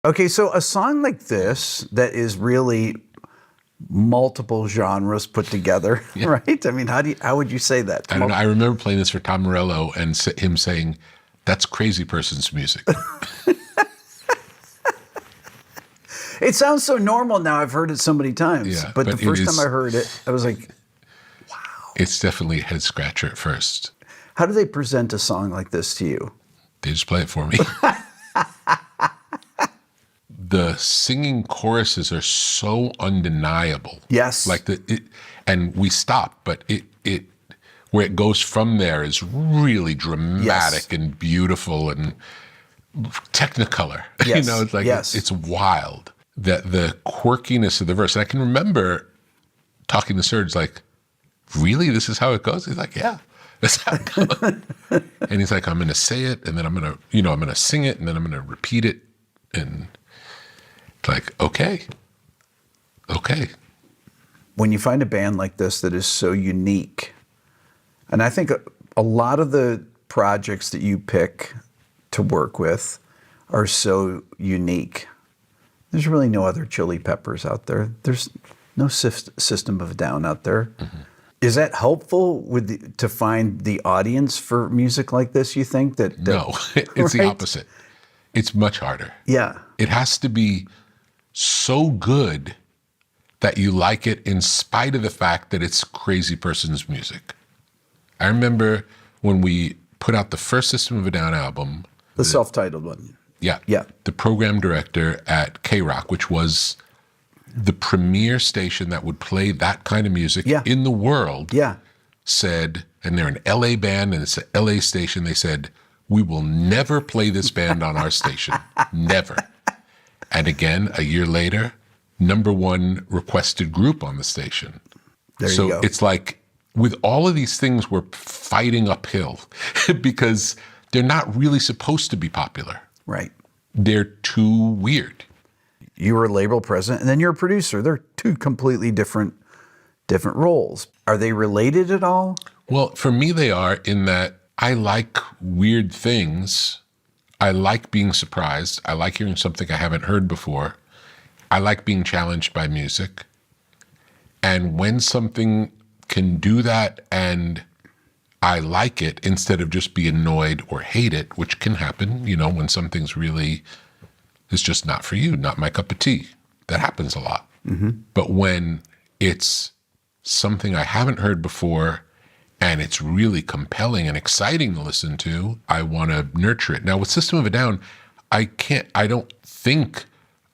Okay, so a song like this that is really multiple genres put together, right? I mean, how would you say that? I don't know. I remember playing this for Tom Morello and him saying, "That's crazy person's music." It sounds so normal now. I've heard it so many times. Yeah, but the first time I heard it, I was like, wow. It's definitely a head scratcher at first. How do they present a song like this to you? They just play it for me. The singing choruses are so undeniable. Yes. Like and we stop, but it where it goes from there is really dramatic and beautiful and technicolor. Yes. You know, it's like it's wild. That the quirkiness of the verse. And I can remember talking to Serge like, really, this is how it goes? He's like, yeah, that's how it goes. And he's like, I'm going to say it, and then I'm going to sing it, and then I'm going to repeat it. And like, okay. When you find a band like this that is so unique, and I think a lot of the projects that you pick to work with are so unique. There's really no other Chili Peppers out there. There's no System of a Down out there. Mm-hmm. Is that helpful to find the audience for music like this, you think? No, it's the opposite. It's much harder. Yeah. It has to be so good that you like it in spite of the fact that it's crazy person's music. I remember when we put out the first System of a Down album. The self-titled one. Yeah. The program director at K-Rock, which was the premier station that would play that kind of music in the world, said, and they're an LA band and it's an LA station, they said, we will never play this band on our station. Never. And again, a year later, #1 requested group on the station. There you go. So it's like, with all of these things, we're fighting uphill because they're not really supposed to be popular. Right. They're too weird. You were a label president, and then you're a producer. They're two completely different roles. Are they related at all? Well, for me, they are, in that I like weird things. I like being surprised. I like hearing something I haven't heard before. I like being challenged by music. And when something can do that and I like it, instead of just be annoyed or hate it, which can happen, when something's really is just not for you, not my cup of tea. That happens a lot. Mm-hmm. But when it's something I haven't heard before and it's really compelling and exciting to listen to, I want to nurture it. Now with System of a Down, I don't think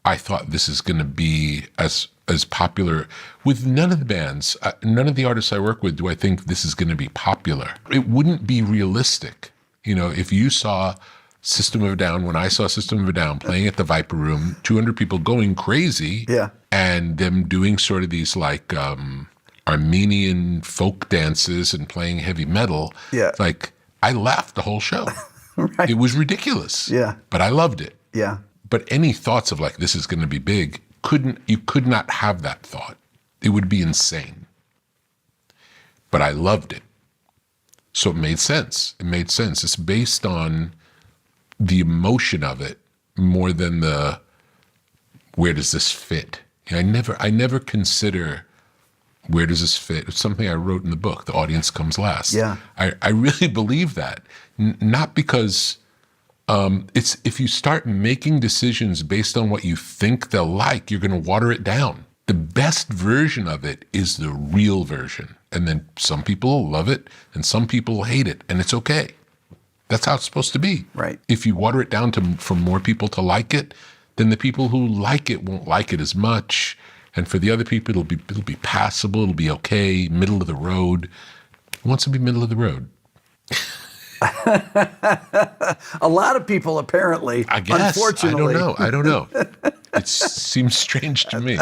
I thought this is going to be as popular. With none of the bands, none of the artists I work with do I think this is going to be popular. It wouldn't be realistic. If you saw System of a Down, when I saw System of a Down playing at the Viper Room, 200 people going crazy, and them doing sort of these like Armenian folk dances and playing heavy metal, like I laughed the whole show. Right. It was ridiculous. Yeah. But I loved it. Yeah. But any thoughts of like, this is going to be big, you could not have that thought. It would be insane. But I loved it. So it made sense. It's based on the emotion of it more than the, where does this fit? I never consider, where does this fit? It's something I wrote in the book, The Audience Comes Last. Yeah. I really believe that. Not because it's, if you start making decisions based on what you think they'll like, you're going to water it down. The best version of it is the real version. And then some people will love it and some people will hate it, and it's okay. That's how it's supposed to be. Right. If you water it down for more people to like it, then the people who like it won't like it as much. And for the other people, it'll be passable, it'll be okay, middle of the road. Who wants to be middle of the road? A lot of people, apparently. I guess. Unfortunately. I don't know. It seems strange to me.